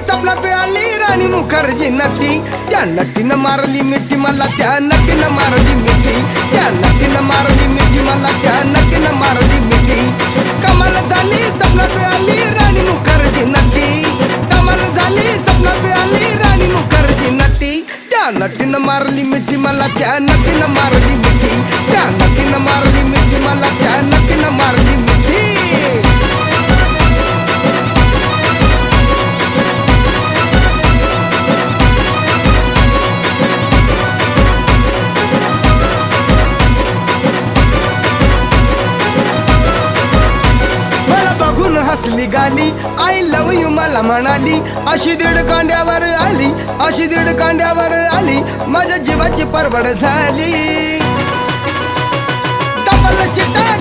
स्वप्नात आली राणी मुखर्जी नटी, त्या नटीनं मारली मिठी मला, त्या नटीनं मारली मिठी, त्या नटीनं मारली मिठी मला, त्या नटीनं मारली मिठी. कमाल झाली स्वप्नात आली राणी मुखर्जी नटी, कमाल झाली स्वप्नात आली राणी मुखर्जी नटी, त्या नटीनं मारली मिठी मला, त्या नटीनं मारली मिठी, त्या नटीनं मारली मिठी मला, त्या नटीनं मारली मिठी. हसली गाली, आय लव यू मला म्हणाली, अशी दीड कांड्यावर आली, अशी दीड कांड्यावर आली, माझ्या जीवाची परवड झाली. डबल शिटा